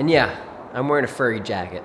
And yeah, I'm wearing a furry jacket.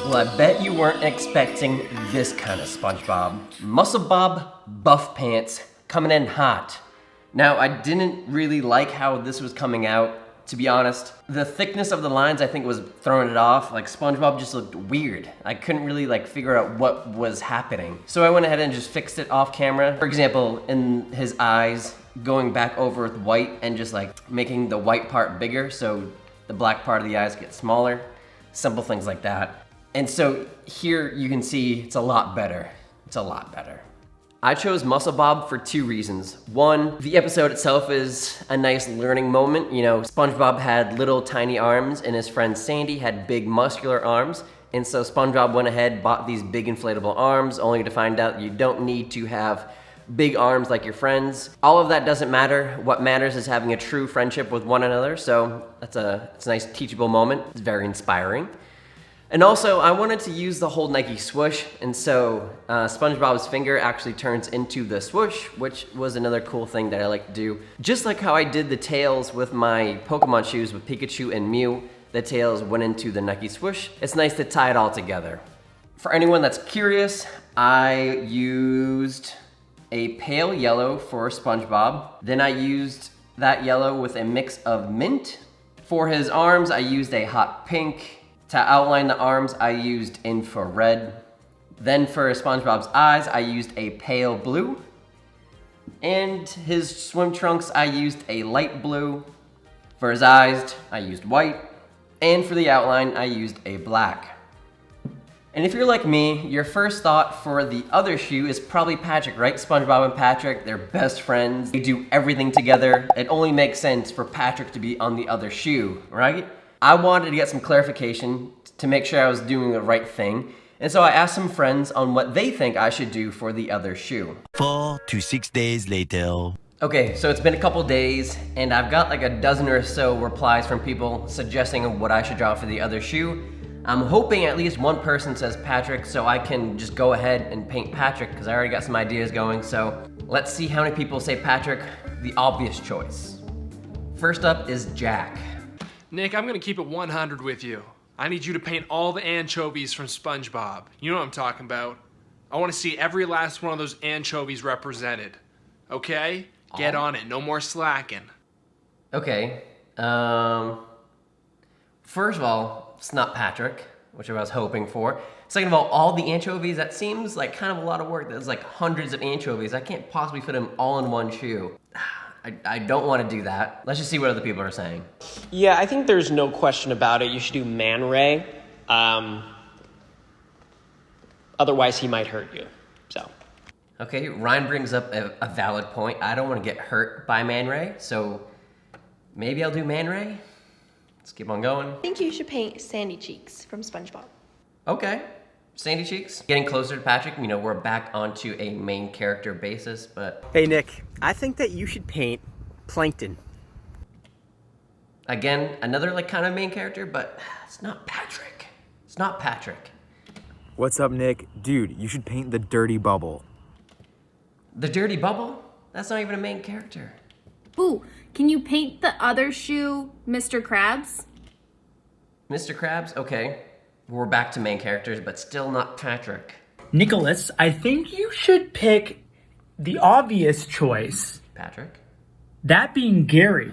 Well, I bet you weren't expecting this kind of SpongeBob. Muscle Bob buff pants coming in hot. Now, I didn't really like how this was coming out, to be honest. The thickness of the lines I think was throwing it off. Like SpongeBob just looked weird. I couldn't really figure out what was happening. So I went ahead and just fixed it off camera. For example, in his eyes, going back over with white and just making the white part bigger so the black part of the eyes get smaller. Simple things like that. And so here you can see it's a lot better. It's a lot better. I chose Muscle Bob for two reasons. One, the episode itself is a nice learning moment. You know, SpongeBob had little tiny arms and his friend Sandy had big muscular arms. And so SpongeBob went ahead, bought these big inflatable arms, only to find out you don't need to have big arms like your friends. All of that doesn't matter. What matters is having a true friendship with one another. So it's a nice teachable moment. It's very inspiring. And also, I wanted to use the whole Nike swoosh, and so SpongeBob's finger actually turns into the swoosh, which was another cool thing that I like to do. Just like how I did the tails with my Pokemon shoes with Pikachu and Mew, the tails went into the Nike swoosh. It's nice to tie it all together. For anyone that's curious, I used a pale yellow for SpongeBob. Then I used that yellow with a mix of mint. For his arms, I used a hot pink. To outline the arms, I used infrared. Then for SpongeBob's eyes, I used a pale blue. And his swim trunks, I used a light blue. For his eyes, I used white. And for the outline, I used a black. And if you're like me, your first thought for the other shoe is probably Patrick, right? SpongeBob and Patrick, they're best friends. They do everything together. It only makes sense for Patrick to be on the other shoe, right? I wanted to get some clarification to make sure I was doing the right thing. And so I asked some friends on what they think I should do for the other shoe. 4 to 6 days later. Okay, so it's been a couple days and I've got a dozen or so replies from people suggesting what I should draw for the other shoe. I'm hoping at least one person says Patrick so I can just go ahead and paint Patrick because I already got some ideas going. So let's see how many people say Patrick, the obvious choice. First up is Jack. Nick, I'm gonna keep it 100 with you. I need you to paint all the anchovies from SpongeBob. You know what I'm talking about. I wanna see every last one of those anchovies represented. Okay? Get on it, no more slacking. Okay, first of all, it's not Patrick, which I was hoping for. Second of all the anchovies, that seems like kind of a lot of work. There's hundreds of anchovies. I can't possibly fit them all in one shoe. I don't want to do that. Let's just see what other people are saying. Yeah, I think there's no question about it. You should do Man Ray. Otherwise, he might hurt you. So. Okay, Ryan brings up a valid point. I don't want to get hurt by Man Ray, so maybe I'll do Man Ray. Let's keep on going. I think you should paint Sandy Cheeks from SpongeBob. Okay, Sandy Cheeks. Getting closer to Patrick, we're back onto a main character basis, but... Hey Nick, I think that you should paint Plankton. Again, another kind of main character, but it's not Patrick. It's not Patrick. What's up, Nick? Dude, you should paint the Dirty Bubble. The Dirty Bubble? That's not even a main character. Ooh, can you paint the other shoe, Mr. Krabs? Mr. Krabs? Okay. We're back to main characters, but still not Patrick. Nicholas, I think you should pick the obvious choice. Patrick? That being Gary.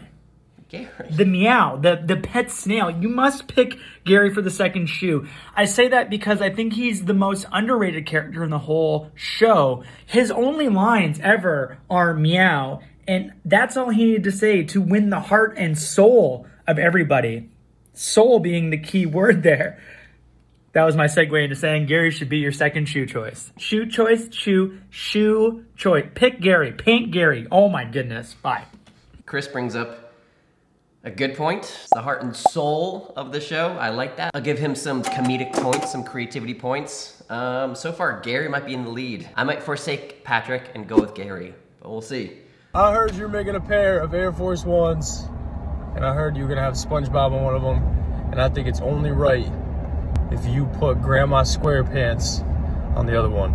Gary. The meow, the pet snail. You must pick Gary for the second shoe. I say that because I think he's the most underrated character in the whole show. His only lines ever are meow, and that's all he needed to say to win the heart and soul of everybody. Soul being the key word there. That was my segue into saying Gary should be your second shoe choice. Shoe choice, shoe choice. Pick Gary, paint Gary. Oh my goodness, bye. Chris brings up a good point. It's the heart and soul of the show. I like that. I'll give him some comedic points, some creativity points. So far, Gary might be in the lead. I might forsake Patrick and go with Gary, but we'll see. I heard you're making a pair of Air Force Ones, and I heard you're gonna have SpongeBob on one of them, and I think it's only right if you put Grandma SquarePants on the other one.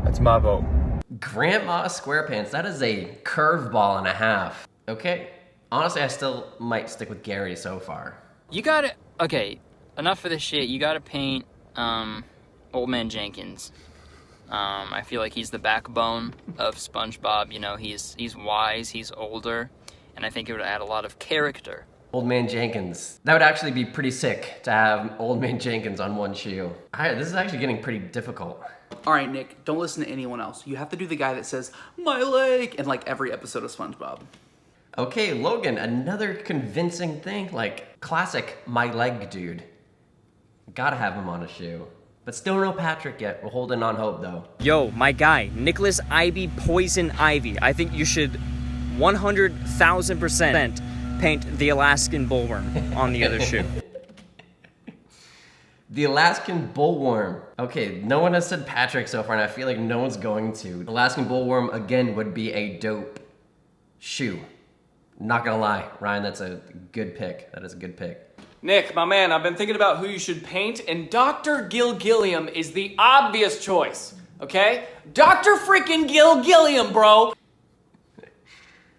That's my vote. Grandma SquarePants, that is a curveball and a half. Okay. Honestly, I still might stick with Gary so far. You gotta, okay, enough of this shit. You gotta paint Old Man Jenkins. I feel like he's the backbone of SpongeBob. You know, he's wise, he's older, and I think it would add a lot of character. Old Man Jenkins. That would actually be pretty sick to have Old Man Jenkins on one shoe. This is actually getting pretty difficult. All right, Nick, don't listen to anyone else. You have to do the guy that says, "My leg," in like every episode of SpongeBob. Okay, Logan, another convincing thing, like classic my leg dude. Gotta have him on a shoe. But still no Patrick yet. We're holding on hope though. Yo, my guy, Nicholas Ivy Poison Ivy. I think you should 100,000% paint the Alaskan bullworm on the other shoe. The Alaskan bullworm. Okay, no one has said Patrick so far, and I feel like no one's going to. Alaskan bullworm, again, would be a dope shoe. Not gonna lie, Ryan, that's a good pick. That is a good pick. Nick, my man, I've been thinking about who you should paint, and Dr. Gilgilliam is the obvious choice, okay? Dr. freaking Gilgilliam, bro!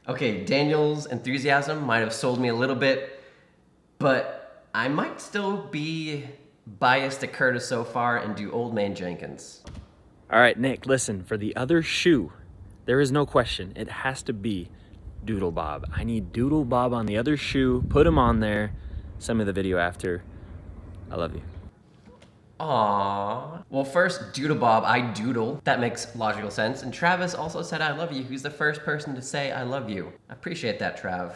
Okay, Daniel's enthusiasm might have sold me a little bit, but I might still be biased to Curtis so far and do Old Man Jenkins. All right, Nick, listen, for the other shoe, there is no question. It has to be DoodleBob. I need DoodleBob on the other shoe. Put him on there. Send me the video after. I love you. Aww. Well, first, DoodleBob, I doodle. That makes logical sense. And Travis also said I love you. He's the first person to say I love you. I appreciate that, Trav.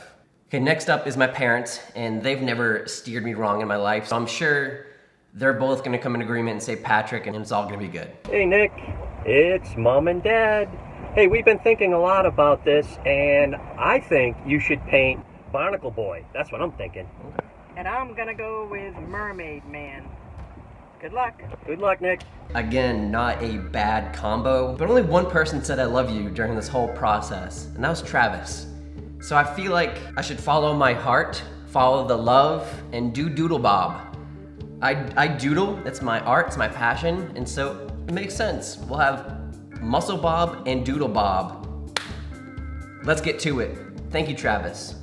Okay, next up is my parents, and they've never steered me wrong in my life, so I'm sure they're both gonna come in agreement and say Patrick, and it's all gonna be good. Hey Nick, it's Mom and Dad. Hey, we've been thinking a lot about this, and I think you should paint Barnacle Boy. That's what I'm thinking. And I'm gonna go with Mermaid Man. Good luck. Good luck, Nick. Again, not a bad combo, but only one person said I love you during this whole process, and that was Travis. So I feel like I should follow my heart, follow the love, and do DoodleBob. I doodle, it's my art, it's my passion, and so it makes sense. We'll have Muscle Bob and DoodleBob. Let's get to it. Thank you, Travis.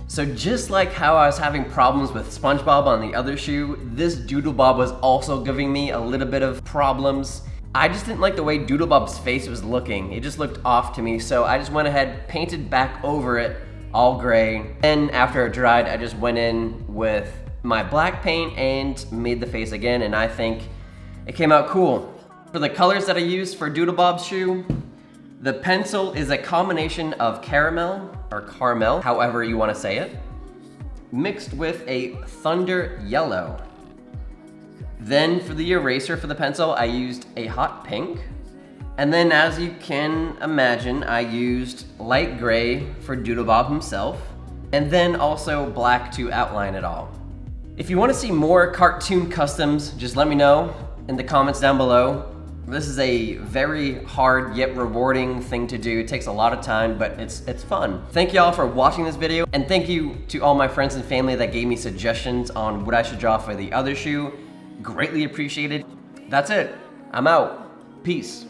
So just like how I was having problems with SpongeBob on the other shoe, this DoodleBob was also giving me a little bit of problems. I just didn't like the way DoodleBob's face was looking. It just looked off to me, so I just went ahead, painted back over it, all gray. Then after it dried, I just went in with my black paint and made the face again, and I think it came out cool. For the colors that I used for DoodleBob's shoe, the pencil is a combination of caramel, or caramel, however you want to say it, mixed with a thunder yellow. Then for the eraser for the pencil, I used a hot pink. And then as you can imagine, I used light gray for DoodleBob himself, and then also black to outline it all. If you want to see more cartoon customs, just let me know in the comments down below. This is a very hard yet rewarding thing to do. It takes a lot of time, but it's fun. Thank y'all for watching this video, and thank you to all my friends and family that gave me suggestions on what I should draw for the other shoe. Greatly appreciated. That's it. I'm out. Peace.